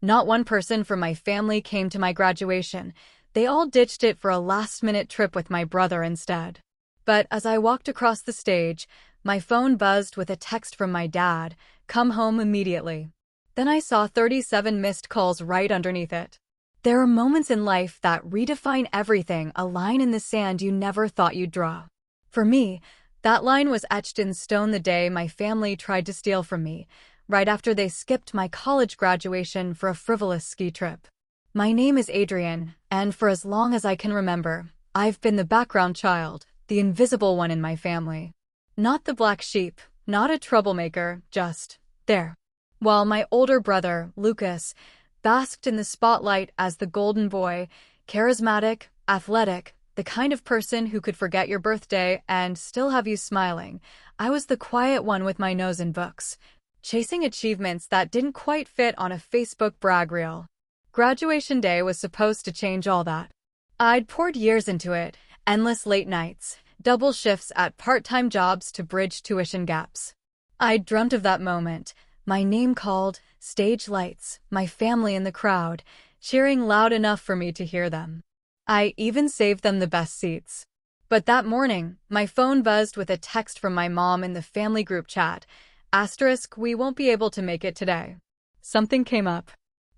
Not one person from my family came to my graduation. They all ditched it for a last-minute trip with my brother instead. But as I walked across the stage, my phone buzzed with a text from my dad, "Come home immediately." Then I saw 37 missed calls right underneath it. There are moments in life that redefine everything, a line in the sand you never thought you'd draw. For me, that line was etched in stone the day my family tried to steal from me, right after they skipped my college graduation for a frivolous ski trip. My name is Adrian, and for as long as I can remember, I've been the background child, the invisible one in my family. Not the black sheep, not a troublemaker, just there. While my older brother, Lucas, basked in the spotlight as the golden boy, charismatic, athletic, the kind of person who could forget your birthday and still have you smiling, I was the quiet one with my nose in books, chasing achievements that didn't quite fit on a Facebook brag reel. Graduation day was supposed to change all that. I'd poured years into it, endless late nights, double shifts at part-time jobs to bridge tuition gaps. I'd dreamt of that moment, my name called, stage lights, my family in the crowd, cheering loud enough for me to hear them. I even saved them the best seats. But that morning, my phone buzzed with a text from my mom in the family group chat, *, we won't be able to make it today. Something came up.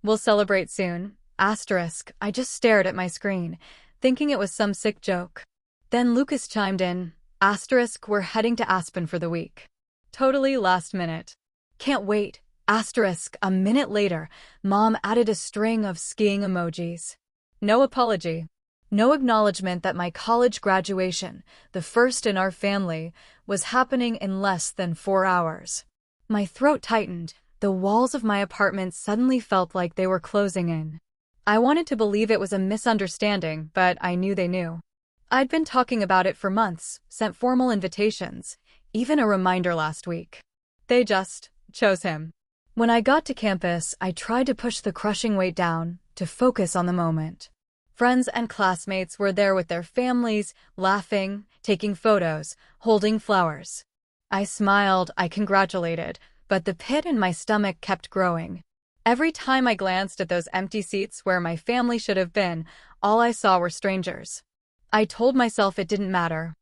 We'll celebrate soon, *. I just stared at my screen, thinking it was some sick joke. Then Lucas chimed in, *, we're heading to Aspen for the week. Totally last minute. Can't wait, *. A minute later, Mom added a string of skiing emojis. No apology. No acknowledgement that my college graduation, the first in our family, was happening in less than 4 hours. My throat tightened. The walls of my apartment suddenly felt like they were closing in. I wanted to believe it was a misunderstanding, but I knew they knew. I'd been talking about it for months, sent formal invitations, even a reminder last week. They just chose him. When I got to campus, I tried to push the crushing weight down, to focus on the moment. Friends and classmates were there with their families, laughing, taking photos, holding flowers. I smiled, I congratulated, but the pit in my stomach kept growing. Every time I glanced at those empty seats where my family should have been, all I saw were strangers. I told myself it didn't matter.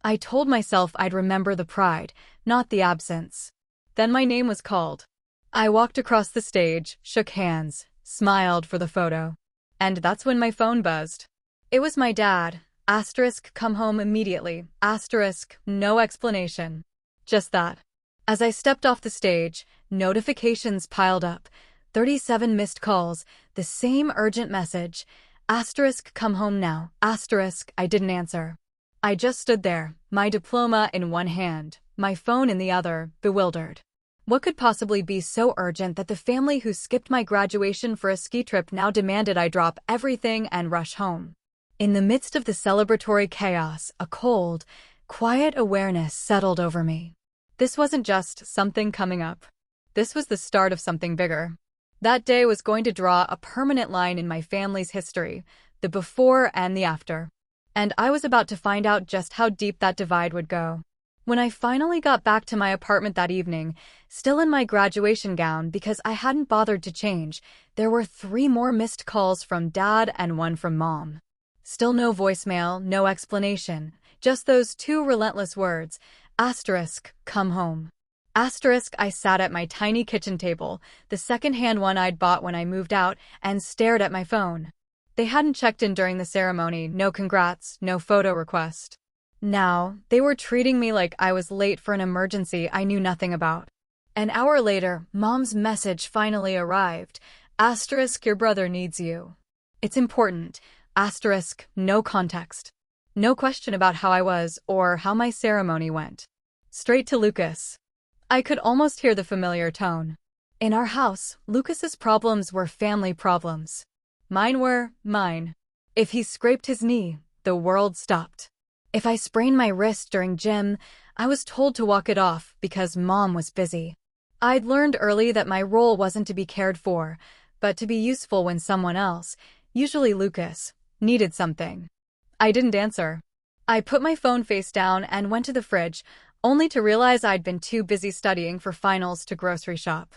I told myself I'd remember the pride, not the absence. Then my name was called. I walked across the stage, shook hands, smiled for the photo. And that's when my phone buzzed. It was my dad, *, come home immediately, *, no explanation. Just that. As I stepped off the stage, notifications piled up, 37 missed calls, the same urgent message, *, come home now, *, I didn't answer. I just stood there, my diploma in one hand, my phone in the other, bewildered. What could possibly be so urgent that the family who skipped my graduation for a ski trip now demanded I drop everything and rush home? In the midst of the celebratory chaos, a cold, quiet awareness settled over me. This wasn't just something coming up. This was the start of something bigger. That day was going to draw a permanent line in my family's history, the before and the after. And I was about to find out just how deep that divide would go. When I finally got back to my apartment that evening, still in my graduation gown because I hadn't bothered to change, there were 3 more missed calls from Dad and 1 from Mom. Still no voicemail, no explanation, just those 2 relentless words, *, come home. *, I sat at my tiny kitchen table, the second-hand one I'd bought when I moved out, and stared at my phone. They hadn't checked in during the ceremony, no congrats, no photo request. Now, they were treating me like I was late for an emergency I knew nothing about. An hour later, Mom's message finally arrived, *, your brother needs you. It's important, *, no context. No question about how I was or how my ceremony went. Straight to Lucas. I could almost hear the familiar tone. In our house, Lucas's problems were family problems. Mine were mine. If he scraped his knee, the world stopped. If I sprained my wrist during gym, I was told to walk it off because Mom was busy. I'd learned early that my role wasn't to be cared for, but to be useful when someone else, usually Lucas, needed something. I didn't answer. I put my phone face down and went to the fridge, only to realize I'd been too busy studying for finals to grocery shop.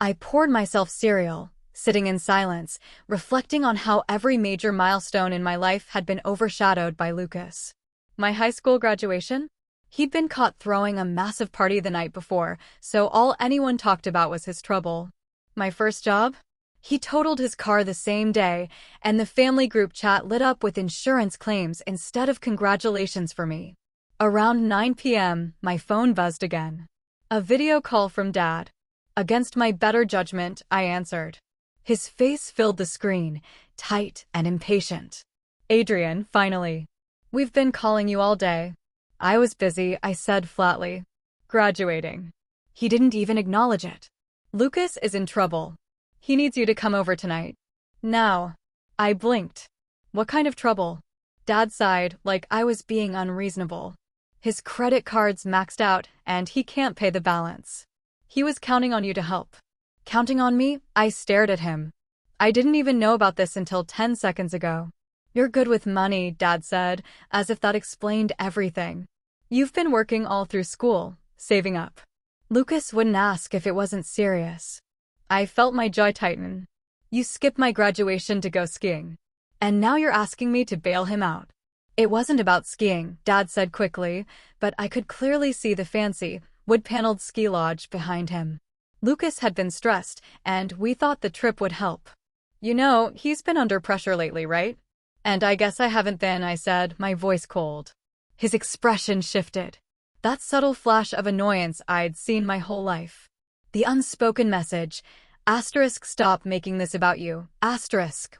I poured myself cereal, sitting in silence, reflecting on how every major milestone in my life had been overshadowed by Lucas. My high school graduation? He'd been caught throwing a massive party the night before, so all anyone talked about was his trouble. My first job? He totaled his car the same day, and the family group chat lit up with insurance claims instead of congratulations for me. Around 9 p.m., my phone buzzed again. A video call from Dad. Against my better judgment, I answered. His face filled the screen, tight and impatient. Adrian, finally. We've been calling you all day. I was busy, I said flatly. Graduating. He didn't even acknowledge it. Lucas is in trouble. He needs you to come over tonight. Now. I blinked. What kind of trouble? Dad sighed, like I was being unreasonable. His credit card's maxed out, and he can't pay the balance. He was counting on you to help. Counting on me? I stared at him. I didn't even know about this until 10 seconds ago. You're good with money, Dad said, as if that explained everything. You've been working all through school, saving up. Lucas wouldn't ask if it wasn't serious. I felt my jaw tighten. You skipped my graduation to go skiing. And now you're asking me to bail him out. It wasn't about skiing, Dad said quickly, but I could clearly see the fancy, wood-paneled ski lodge behind him. Lucas had been stressed, and we thought the trip would help. You know, he's been under pressure lately, right? And I guess I haven't been, I said, my voice cold. His expression shifted. That subtle flash of annoyance I'd seen my whole life. The unspoken message, stop making this about you,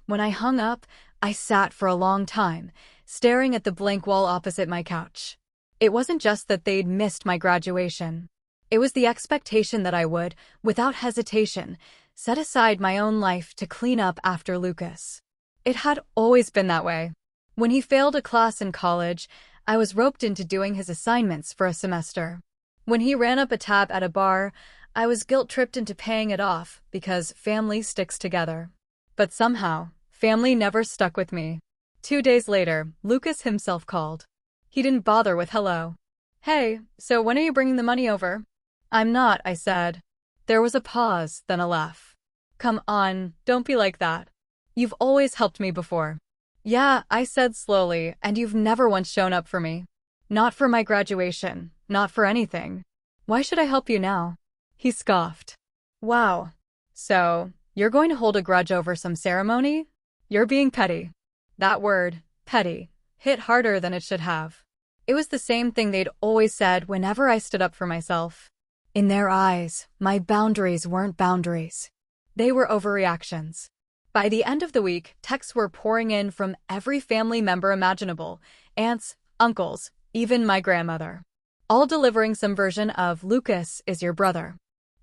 When I hung up, I sat for a long time, staring at the blank wall opposite my couch. It wasn't just that they'd missed my graduation. It was the expectation that I would, without hesitation, set aside my own life to clean up after Lucas. It had always been that way. When he failed a class in college, I was roped into doing his assignments for a semester. When he ran up a tab at a bar, I was guilt-tripped into paying it off because family sticks together. But somehow, family never stuck with me. 2 days later, Lucas himself called. He didn't bother with hello. Hey, so when are you bringing the money over? I'm not, I said. There was a pause, then a laugh. Come on, don't be like that. You've always helped me before. Yeah, I said slowly, and you've never once shown up for me. Not for my graduation, not for anything. Why should I help you now? He scoffed. Wow. So, you're going to hold a grudge over some ceremony? You're being petty. That word, petty, hit harder than it should have. It was the same thing they'd always said whenever I stood up for myself. In their eyes, my boundaries weren't boundaries. They were overreactions. By the end of the week, texts were pouring in from every family member imaginable, aunts, uncles, even my grandmother. All delivering some version of Lucas is your brother.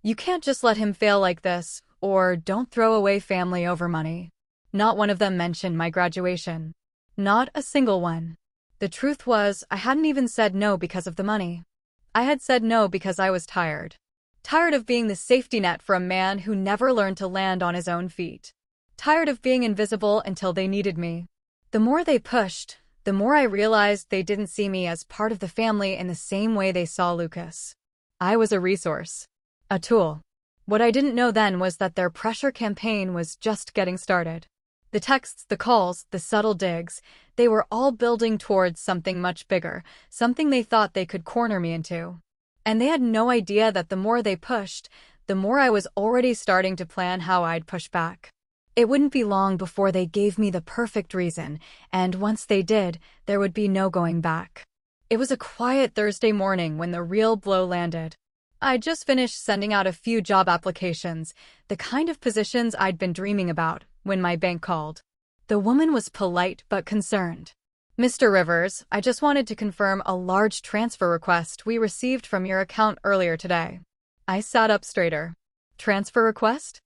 You can't just let him fail like this, or don't throw away family over money. Not one of them mentioned my graduation. Not a single one. The truth was, I hadn't even said no because of the money. I had said no because I was tired. Tired of being the safety net for a man who never learned to land on his own feet. Tired of being invisible until they needed me. The more they pushed, the more I realized they didn't see me as part of the family in the same way they saw Lucas. I was a resource. A tool. What I didn't know then was that their pressure campaign was just getting started. The texts, the calls, the subtle digs, they were all building towards something much bigger, something they thought they could corner me into. And they had no idea that the more they pushed, the more I was already starting to plan how I'd push back. It wouldn't be long before they gave me the perfect reason, and once they did, there would be no going back. It was a quiet Thursday morning when the real blow landed. I'd just finished sending out a few job applications, the kind of positions I'd been dreaming about, when my bank called. The woman was polite but concerned. Mr. Rivers, I just wanted to confirm a large transfer request we received from your account earlier today. I sat up straighter. Transfer request?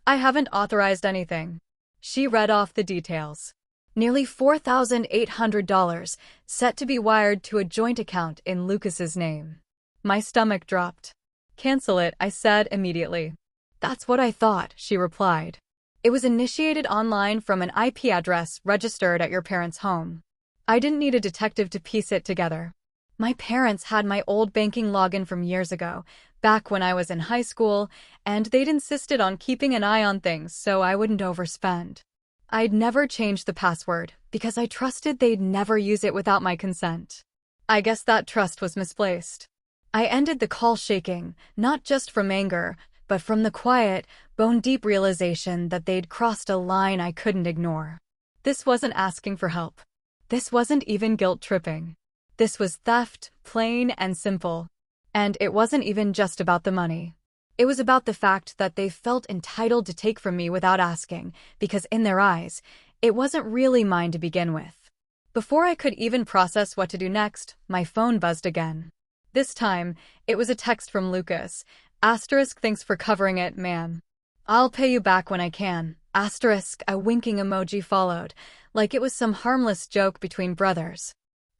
I haven't authorized anything. She read off the details. Nearly $4,800 set to be wired to a joint account in Lucas's name. My stomach dropped. Cancel it, I said immediately. That's what I thought, she replied. It was initiated online from an IP address registered at your parents' home. I didn't need a detective to piece it together. My parents had my old banking login from years ago, back when I was in high school, and they'd insisted on keeping an eye on things so I wouldn't overspend. I'd never changed the password because I trusted they'd never use it without my consent. I guess that trust was misplaced. I ended the call shaking, not just from anger, but from the quiet, bone-deep realization that they'd crossed a line I couldn't ignore. This wasn't asking for help. This wasn't even guilt-tripping. This was theft, plain and simple. And it wasn't even just about the money. It was about the fact that they felt entitled to take from me without asking, because in their eyes, it wasn't really mine to begin with. Before I could even process what to do next, my phone buzzed again. This time, it was a text from Lucas. Asterisk, thanks for covering it, man. I'll pay you back when I can. Asterisk, a winking emoji followed, like it was some harmless joke between brothers.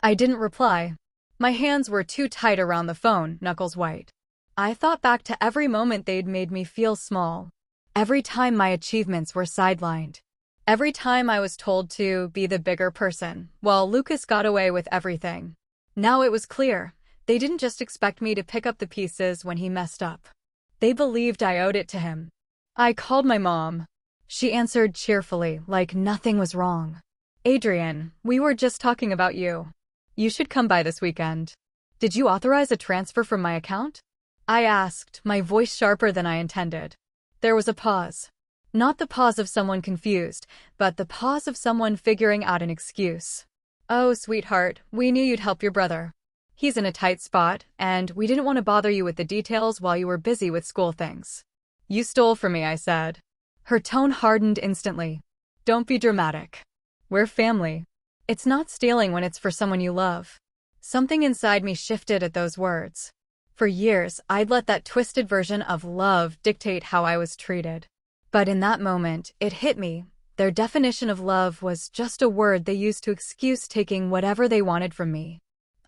I didn't reply. My hands were too tight around the phone, knuckles white. I thought back to every moment they'd made me feel small. Every time my achievements were sidelined. Every time I was told to be the bigger person, while Lucas got away with everything. Now it was clear. They didn't just expect me to pick up the pieces when he messed up. They believed I owed it to him. I called my mom. She answered cheerfully, like nothing was wrong. Adrian, we were just talking about you. You should come by this weekend. Did you authorize a transfer from my account? I asked, my voice sharper than I intended. There was a pause. Not the pause of someone confused, but the pause of someone figuring out an excuse. Oh, sweetheart, we knew you'd help your brother. He's in a tight spot, and we didn't want to bother you with the details while you were busy with school things. You stole from me, I said. Her tone hardened instantly. Don't be dramatic. We're family. It's not stealing when it's for someone you love. Something inside me shifted at those words. For years, I'd let that twisted version of love dictate how I was treated. But in that moment, it hit me. Their definition of love was just a word they used to excuse taking whatever they wanted from me.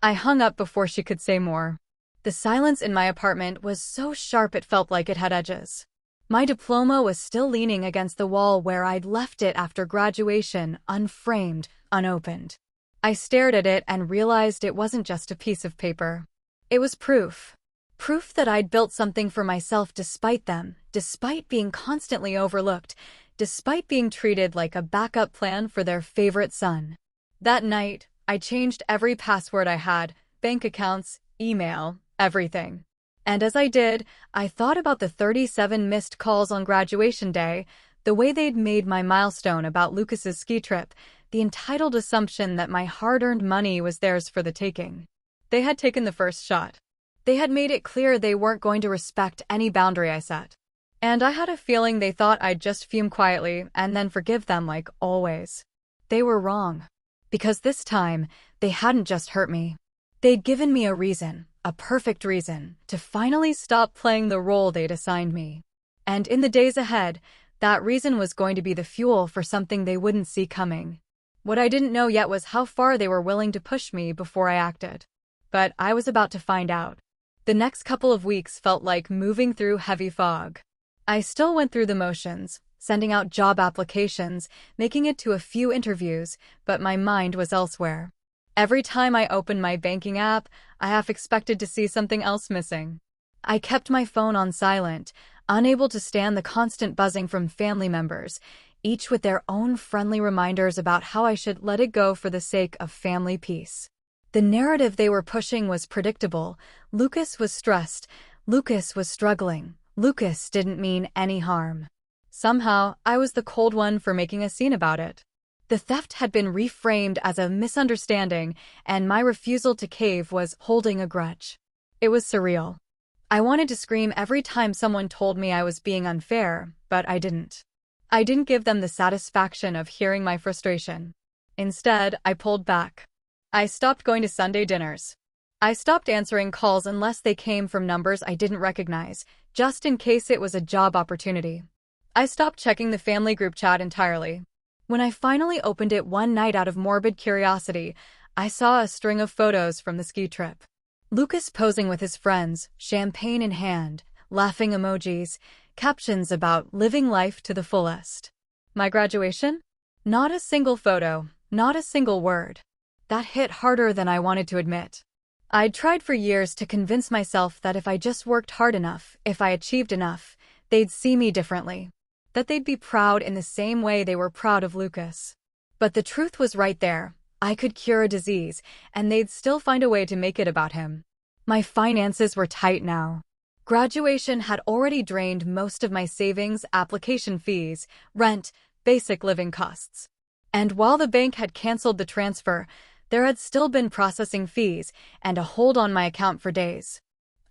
I hung up before she could say more. The silence in my apartment was so sharp it felt like it had edges. My diploma was still leaning against the wall where I'd left it after graduation, unframed, unopened. I stared at it and realized it wasn't just a piece of paper. It was proof. Proof that I'd built something for myself despite them, despite being constantly overlooked, despite being treated like a backup plan for their favorite son. That night, I changed every password I had, bank accounts, email, everything. And as I did, I thought about the 37 missed calls on graduation day, the way they'd made my milestone about Lucas's ski trip, the entitled assumption that my hard-earned money was theirs for the taking. They had taken the first shot. They had made it clear they weren't going to respect any boundary I set. And I had a feeling they thought I'd just fume quietly and then forgive them like always. They were wrong. Because this time, they hadn't just hurt me. They'd given me a reason, a perfect reason, to finally stop playing the role they'd assigned me. And in the days ahead, that reason was going to be the fuel for something they wouldn't see coming. What I didn't know yet was how far they were willing to push me before I acted. But I was about to find out. The next couple of weeks felt like moving through heavy fog. I still went through the motions, sending out job applications, making it to a few interviews, but my mind was elsewhere. Every time I opened my banking app, I half expected to see something else missing. I kept my phone on silent, unable to stand the constant buzzing from family members, each with their own friendly reminders about how I should let it go for the sake of family peace. The narrative they were pushing was predictable. Lucas was stressed. Lucas was struggling. Lucas didn't mean any harm. Somehow, I was the cold one for making a scene about it. The theft had been reframed as a misunderstanding, and my refusal to cave was holding a grudge. It was surreal. I wanted to scream every time someone told me I was being unfair, but I didn't. I didn't give them the satisfaction of hearing my frustration. Instead, I pulled back. I stopped going to Sunday dinners. I stopped answering calls unless they came from numbers I didn't recognize, just in case it was a job opportunity. I stopped checking the family group chat entirely. When I finally opened it one night out of morbid curiosity, I saw a string of photos from the ski trip. Lucas posing with his friends, champagne in hand, laughing emojis, captions about living life to the fullest. My graduation? Not a single photo, not a single word. That hit harder than I wanted to admit. I'd tried for years to convince myself that if I just worked hard enough, if I achieved enough, they'd see me differently. That they'd be proud in the same way they were proud of Lucas. But the truth was right there. I could cure a disease, and they'd still find a way to make it about him. My finances were tight now. Graduation had already drained most of my savings, application fees, rent, basic living costs. And while the bank had canceled the transfer, there had still been processing fees and a hold on my account for days.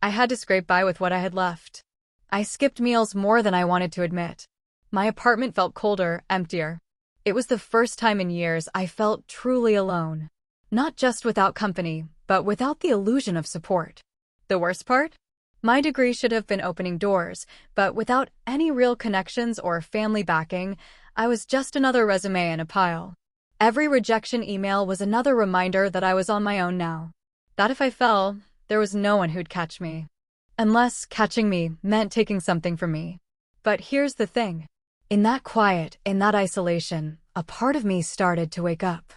I had to scrape by with what I had left. I skipped meals more than I wanted to admit. My apartment felt colder, emptier. It was the first time in years I felt truly alone. Not just without company, but without the illusion of support. The worst part? My degree should have been opening doors, but without any real connections or family backing, I was just another resume in a pile. Every rejection email was another reminder that I was on my own now. That if I fell, there was no one who'd catch me. Unless catching me meant taking something from me. But here's the thing. In that quiet, in that isolation, a part of me started to wake up.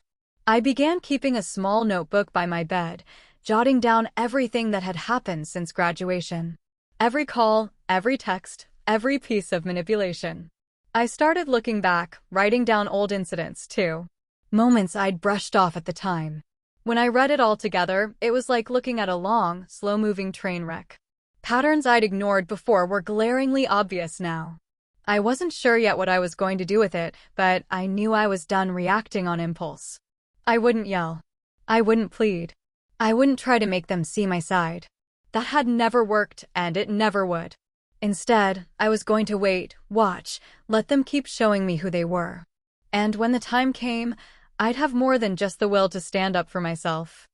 I began keeping a small notebook by my bed, jotting down everything that had happened since graduation. Every call, every text, every piece of manipulation. I started looking back, writing down old incidents, too. Moments I'd brushed off at the time. When I read it all together, it was like looking at a long, slow-moving train wreck. Patterns I'd ignored before were glaringly obvious now. I wasn't sure yet what I was going to do with it, but I knew I was done reacting on impulse. I wouldn't yell. I wouldn't plead. I wouldn't try to make them see my side. That had never worked, and it never would. Instead, I was going to wait, watch, let them keep showing me who they were. And when the time came, I'd have more than just the will to stand up for myself.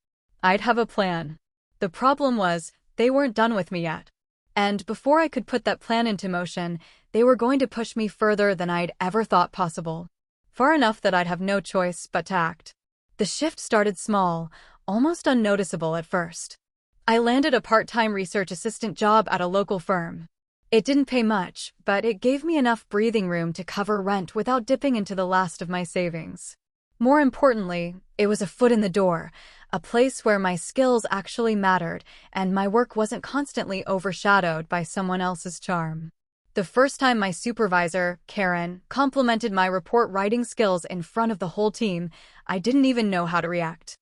I'd have a plan. The problem was, they weren't done with me yet. And before I could put that plan into motion, they were going to push me further than I'd ever thought possible. Far enough that I'd have no choice but to act. The shift started small, almost unnoticeable at first. I landed a part-time research assistant job at a local firm. It didn't pay much, but it gave me enough breathing room to cover rent without dipping into the last of my savings. More importantly, it was a foot in the door, a place where my skills actually mattered and my work wasn't constantly overshadowed by someone else's charm. The first time my supervisor, Karen, complimented my report writing skills in front of the whole team, I didn't even know how to react.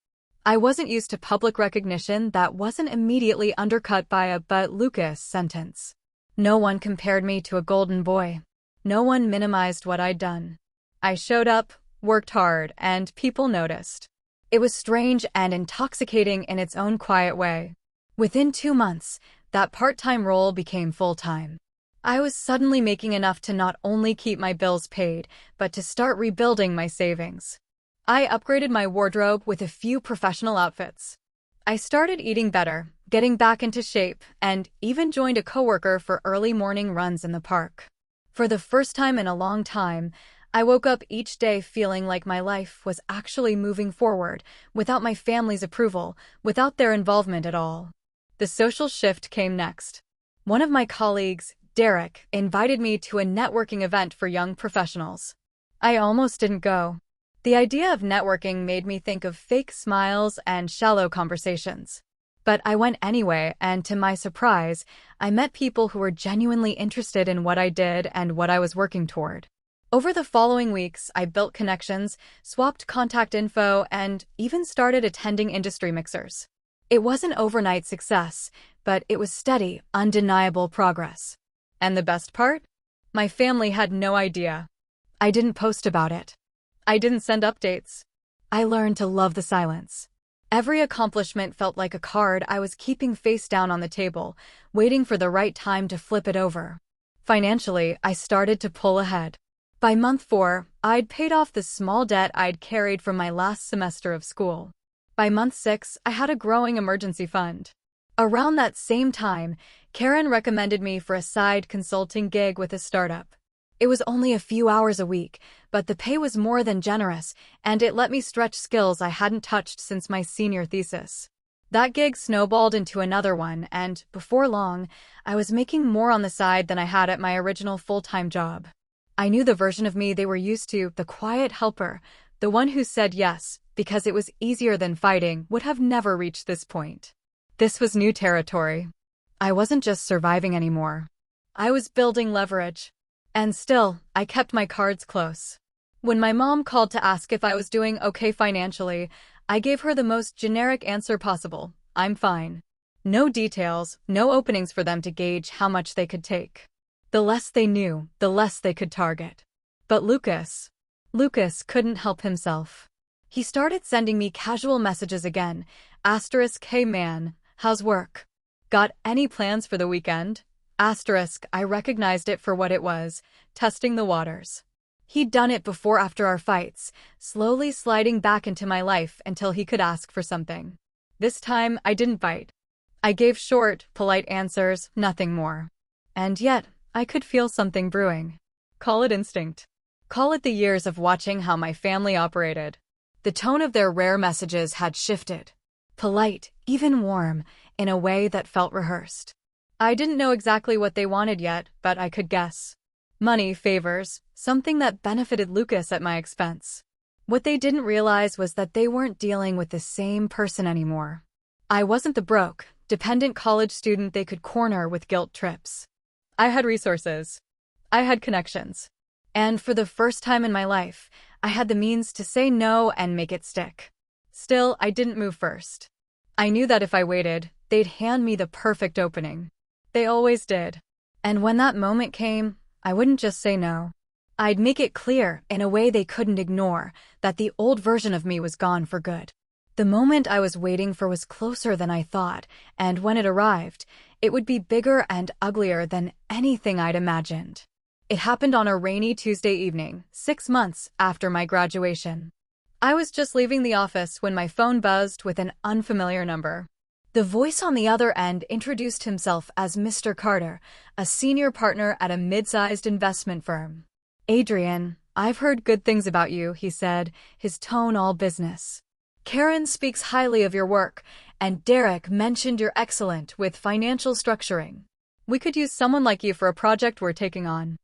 I wasn't used to public recognition that wasn't immediately undercut by a "but Lucas" sentence. No one compared me to a golden boy. No one minimized what I'd done. I showed up, worked hard, and people noticed. It was strange and intoxicating in its own quiet way. Within 2 months, that part-time role became full-time. I was suddenly making enough to not only keep my bills paid, but to start rebuilding my savings. I upgraded my wardrobe with a few professional outfits. I started eating better, getting back into shape, and even joined a coworker for early morning runs in the park. For the first time in a long time, I woke up each day feeling like my life was actually moving forward, without my family's approval, without their involvement at all. The social shift came next. One of my colleagues, Derek, invited me to a networking event for young professionals. I almost didn't go. The idea of networking made me think of fake smiles and shallow conversations. But I went anyway, and to my surprise, I met people who were genuinely interested in what I did and what I was working toward. Over the following weeks, I built connections, swapped contact info, and even started attending industry mixers. It wasn't overnight success, but it was steady, undeniable progress. And the best part? My family had no idea. I didn't post about it. I didn't send updates. I learned to love the silence. Every accomplishment felt like a card I was keeping face down on the table, waiting for the right time to flip it over. Financially, I started to pull ahead. By month 4, I'd paid off the small debt I'd carried from my last semester of school. By month 6, I had a growing emergency fund. Around that same time, Karen recommended me for a side consulting gig with a startup. It was only a few hours a week, but the pay was more than generous, and it let me stretch skills I hadn't touched since my senior thesis. That gig snowballed into another one, and, before long, I was making more on the side than I had at my original full-time job. I knew the version of me they were used to, the quiet helper, the one who said yes, because it was easier than fighting, would have never reached this point. This was new territory. I wasn't just surviving anymore. I was building leverage. And still, I kept my cards close. When my mom called to ask if I was doing okay financially, I gave her the most generic answer possible. I'm fine. No details, no openings for them to gauge how much they could take. The less they knew, the less they could target. But Lucas couldn't help himself. He started sending me casual messages again. Asterisk, hey man, how's work? Got any plans for the weekend? Asterisk, I recognized it for what it was, testing the waters. He'd done it before after our fights, slowly sliding back into my life until he could ask for something. This time, I didn't bite. I gave short, polite answers, nothing more. And yet, I could feel something brewing. Call it instinct. Call it the years of watching how my family operated. The tone of their rare messages had shifted. Polite, even warm, in a way that felt rehearsed. I didn't know exactly what they wanted yet, but I could guess. Money, favors, something that benefited Lucas at my expense. What they didn't realize was that they weren't dealing with the same person anymore. I wasn't the broke, dependent college student they could corner with guilt trips. I had resources. I had connections. And for the first time in my life, I had the means to say no and make it stick. Still, I didn't move first. I knew that if I waited, they'd hand me the perfect opening. They always did. And when that moment came, I wouldn't just say no. I'd make it clear, in a way they couldn't ignore, that the old version of me was gone for good. The moment I was waiting for was closer than I thought, and when it arrived, it would be bigger and uglier than anything I'd imagined. It happened on a rainy Tuesday evening, 6 months after my graduation. I was just leaving the office when my phone buzzed with an unfamiliar number. The voice on the other end introduced himself as Mr. Carter, a senior partner at a mid-sized investment firm. Adrian, I've heard good things about you, he said, his tone all business. Karen speaks highly of your work, and Derek mentioned you're excellent with financial structuring. We could use someone like you for a project we're taking on.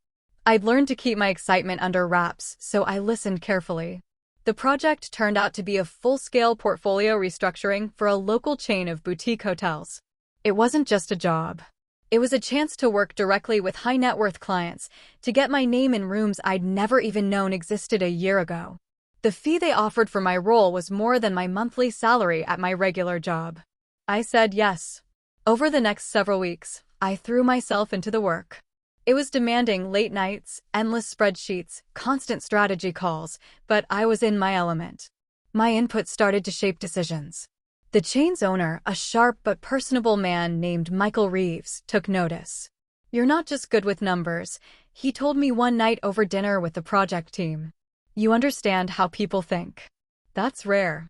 I'd learned to keep my excitement under wraps, so I listened carefully. The project turned out to be a full-scale portfolio restructuring for a local chain of boutique hotels. It wasn't just a job. It was a chance to work directly with high-net-worth clients, to get my name in rooms I'd never even known existed a year ago. The fee they offered for my role was more than my monthly salary at my regular job. I said yes. Over the next several weeks, I threw myself into the work. It was demanding late nights, endless spreadsheets, constant strategy calls, but I was in my element. My input started to shape decisions. The chain's owner, a sharp but personable man named Michael Reeves, took notice. You're not just good with numbers, he told me one night over dinner with the project team. You understand how people think. That's rare.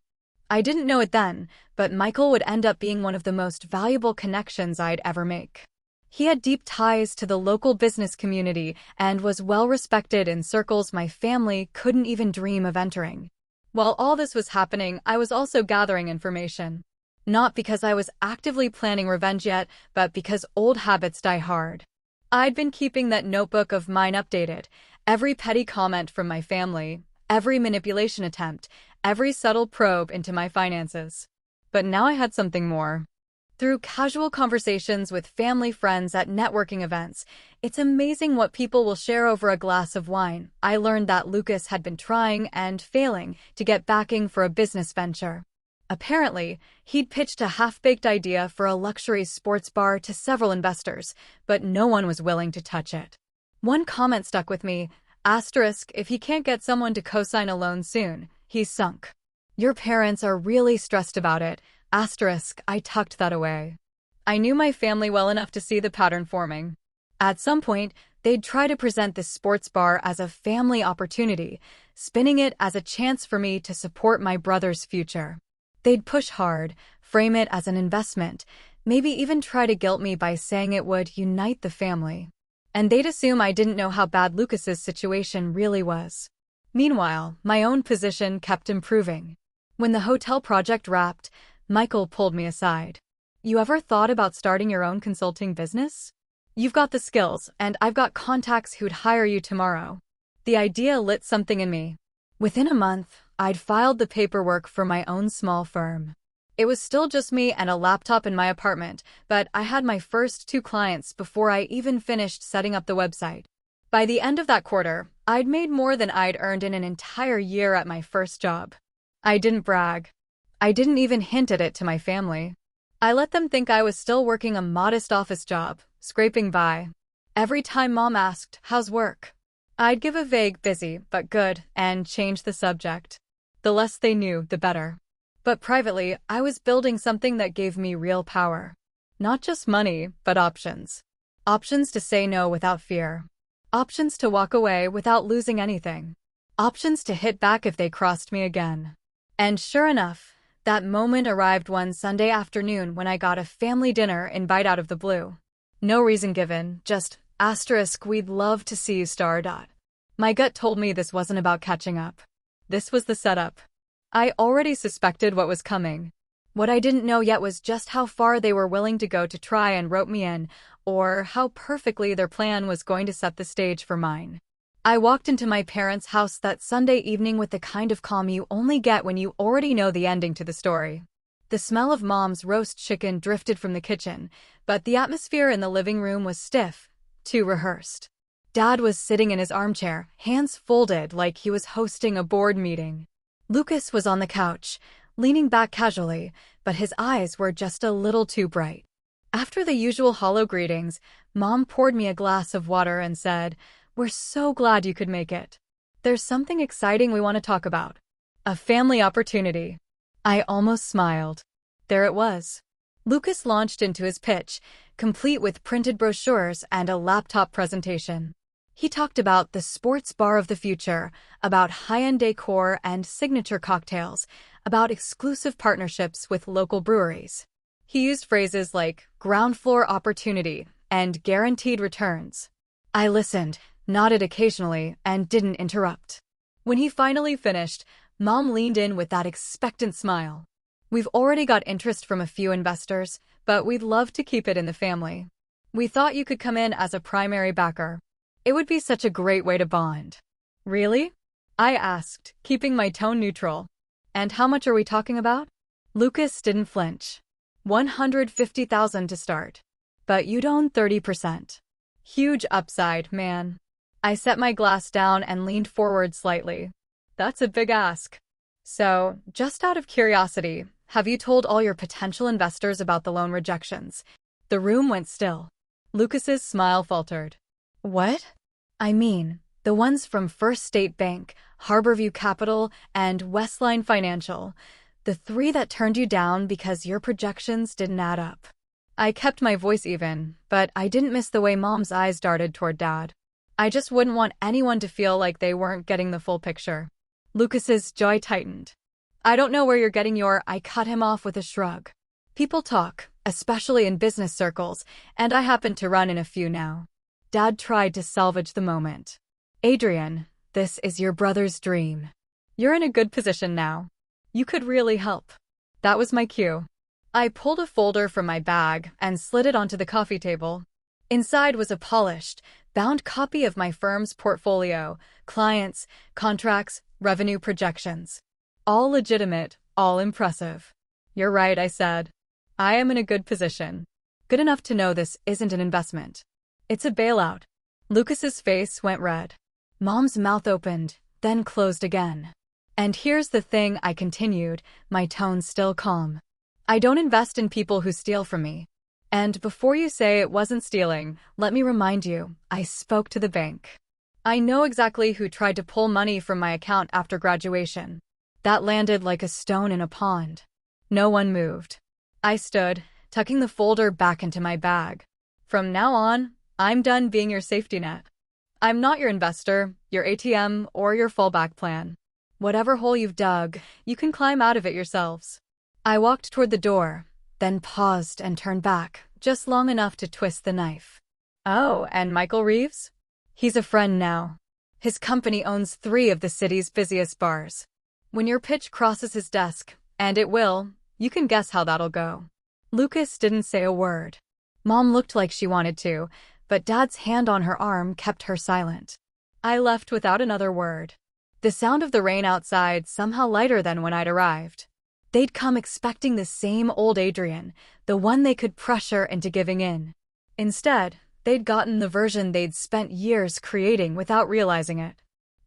I didn't know it then, but Michael would end up being one of the most valuable connections I'd ever make. He had deep ties to the local business community and was well respected in circles my family couldn't even dream of entering. While all this was happening, I was also gathering information. Not because I was actively planning revenge yet, but because old habits die hard. I'd been keeping that notebook of mine updated, every petty comment from my family, every manipulation attempt, every subtle probe into my finances. But now I had something more. Through casual conversations with family friends at networking events, it's amazing what people will share over a glass of wine. I learned that Lucas had been trying and failing to get backing for a business venture. Apparently, he'd pitched a half-baked idea for a luxury sports bar to several investors, but no one was willing to touch it. One comment stuck with me, asterisk, if he can't get someone to co-sign a loan soon, he's sunk. Your parents are really stressed about it. Asterisk, I tucked that away. I knew my family well enough to see the pattern forming. At some point, they'd try to present this sports bar as a family opportunity, spinning it as a chance for me to support my brother's future. They'd push hard, frame it as an investment, maybe even try to guilt me by saying it would unite the family. And they'd assume I didn't know how bad Lucas's situation really was. Meanwhile, my own position kept improving. When the hotel project wrapped, Michael pulled me aside. You ever thought about starting your own consulting business? You've got the skills, and I've got contacts who'd hire you tomorrow. The idea lit something in me. Within a month, I'd filed the paperwork for my own small firm. It was still just me and a laptop in my apartment, but I had my first 2 clients before I even finished setting up the website. By the end of that quarter, I'd made more than I'd earned in an entire year at my first job. I didn't brag. I didn't even hint at it to my family. I let them think I was still working a modest office job, scraping by. Every time Mom asked, "How's work?" I'd give a vague busy, but good, and change the subject. The less they knew, the better. But privately, I was building something that gave me real power. Not just money, but options. Options to say no without fear. Options to walk away without losing anything. Options to hit back if they crossed me again. And sure enough, that moment arrived one Sunday afternoon when I got a family dinner invite out of the blue. No reason given, just *, we'd love to see you. My gut told me this wasn't about catching up. This was the setup. I already suspected what was coming. What I didn't know yet was just how far they were willing to go to try and rope me in, or how perfectly their plan was going to set the stage for mine. I walked into my parents' house that Sunday evening with the kind of calm you only get when you already know the ending to the story. The smell of Mom's roast chicken drifted from the kitchen, but the atmosphere in the living room was stiff, too rehearsed. Dad was sitting in his armchair, hands folded like he was hosting a board meeting. Lucas was on the couch, leaning back casually, but his eyes were just a little too bright. After the usual hollow greetings, Mom poured me a glass of water and said, "We're so glad you could make it. There's something exciting we want to talk about. A family opportunity." I almost smiled. There it was. Lucas launched into his pitch, complete with printed brochures and a laptop presentation. He talked about the sports bar of the future, about high-end decor and signature cocktails, about exclusive partnerships with local breweries. He used phrases like ground floor opportunity and guaranteed returns. I listened, nodded occasionally, and didn't interrupt. When he finally finished, Mom leaned in with that expectant smile. "We've already got interest from a few investors, but we'd love to keep it in the family. We thought you could come in as a primary backer. It would be such a great way to bond." "Really?" I asked, keeping my tone neutral. "And how much are we talking about?" Lucas didn't flinch. $150,000 to start. But you'd own 30%. Huge upside, man. I set my glass down and leaned forward slightly. That's a big ask. So, just out of curiosity, have you told all your potential investors about the loan rejections? The room went still. Lucas's smile faltered. "What?" "I mean, the ones from First State Bank, Harborview Capital, and Westline Financial. The 3 that turned you down because your projections didn't add up." I kept my voice even, but I didn't miss the way Mom's eyes darted toward Dad. I just wouldn't want anyone to feel like they weren't getting the full picture. Lucas's jaw tightened. "I don't know where you're getting your—" I cut him off with a shrug. "People talk, especially in business circles, and I happen to run in a few now." Dad tried to salvage the moment. "Adrian, this is your brother's dream. You're in a good position now. You could really help." That was my cue. I pulled a folder from my bag and slid it onto the coffee table. Inside was a polished, bound copy of my firm's portfolio, clients, contracts, revenue projections. All legitimate, all impressive. "You're right," I said. "I am in a good position. Good enough to know this isn't an investment. It's a bailout." Lucas's face went red. Mom's mouth opened, then closed again. "And here's the thing," I continued, my tone still calm. "I don't invest in people who steal from me. And before you say it wasn't stealing, let me remind you, I spoke to the bank. I know exactly who tried to pull money from my account after graduation. That landed like a stone in a pond. No one moved." I stood, tucking the folder back into my bag. "From now on, I'm done being your safety net. I'm not your investor, your ATM, or your fallback plan. Whatever hole you've dug, you can climb out of it yourselves." I walked toward the door, then paused and turned back, just long enough to twist the knife. "Oh, and Michael Reeves? He's a friend now. His company owns 3 of the city's busiest bars. When your pitch crosses his desk, and it will, you can guess how that'll go." Lucas didn't say a word. Mom looked like she wanted to, but Dad's hand on her arm kept her silent. I left without another word. The sound of the rain outside somehow lighter than when I'd arrived. They'd come expecting the same old Adrian, the one they could pressure into giving in. Instead, they'd gotten the version they'd spent years creating without realizing it.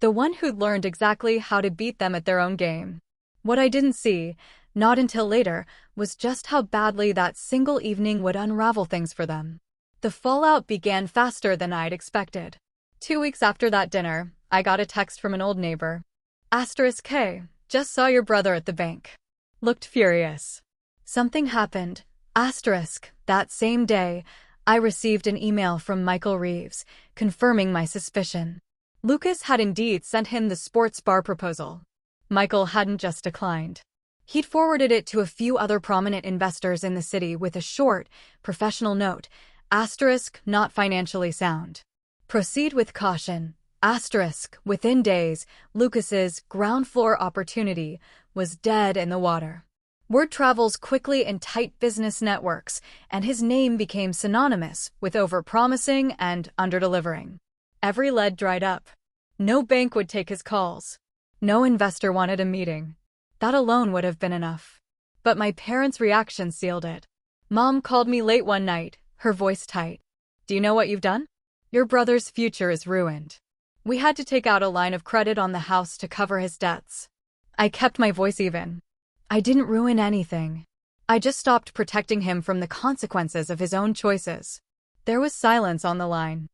The one who'd learned exactly how to beat them at their own game. What I didn't see, not until later, was just how badly that single evening would unravel things for them. The fallout began faster than I'd expected. 2 weeks after that dinner, I got a text from an old neighbor. *K, just saw your brother at the bank. Looked furious. Something happened. That same day, I received an email from Michael Reeves, confirming my suspicion. Lucas had indeed sent him the sports bar proposal. Michael hadn't just declined. He'd forwarded it to a few other prominent investors in the city with a short, professional note, not financially sound. Proceed with caution. Within days, Lucas's ground floor opportunity was dead in the water. Word travels quickly in tight business networks, and his name became synonymous with overpromising and underdelivering. Every lead dried up. No bank would take his calls. No investor wanted a meeting. That alone would have been enough. But my parents' reaction sealed it. Mom called me late one night, her voice tight. "Do you know what you've done? Your brother's future is ruined." We had to take out a line of credit on the house to cover his debts. I kept my voice even. I didn't ruin anything. I just stopped protecting him from the consequences of his own choices. There was silence on the line.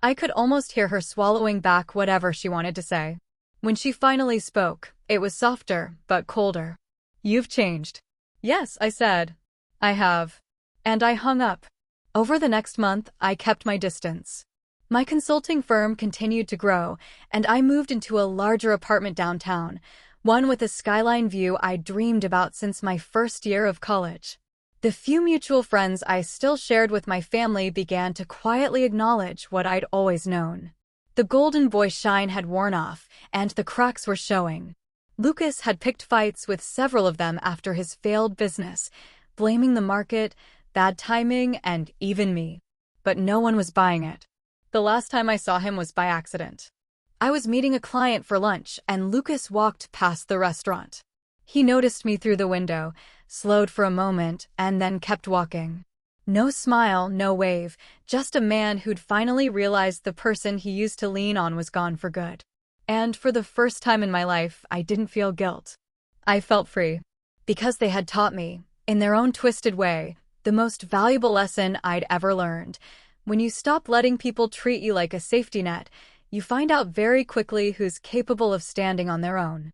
I could almost hear her swallowing back whatever she wanted to say. When she finally spoke, it was softer, but colder. "You've changed." "Yes," I said. "I have." And I hung up. Over the next month, I kept my distance. My consulting firm continued to grow, and I moved into a larger apartment downtown, one with a skyline view I'd dreamed about since my first year of college. The few mutual friends I still shared with my family began to quietly acknowledge what I'd always known. The golden boy shine had worn off, and the cracks were showing. Lucas had picked fights with several of them after his failed business, blaming the market, bad timing, and even me. But no one was buying it. The last time I saw him was by accident. I was meeting a client for lunch, and Lucas walked past the restaurant. He noticed me through the window, slowed for a moment, and then kept walking. No smile, no wave, just a man who'd finally realized the person he used to lean on was gone for good. And for the first time in my life, I didn't feel guilt. I felt free. Because they had taught me, in their own twisted way, the most valuable lesson I'd ever learned. When you stop letting people treat you like a safety net, you find out very quickly who's capable of standing on their own.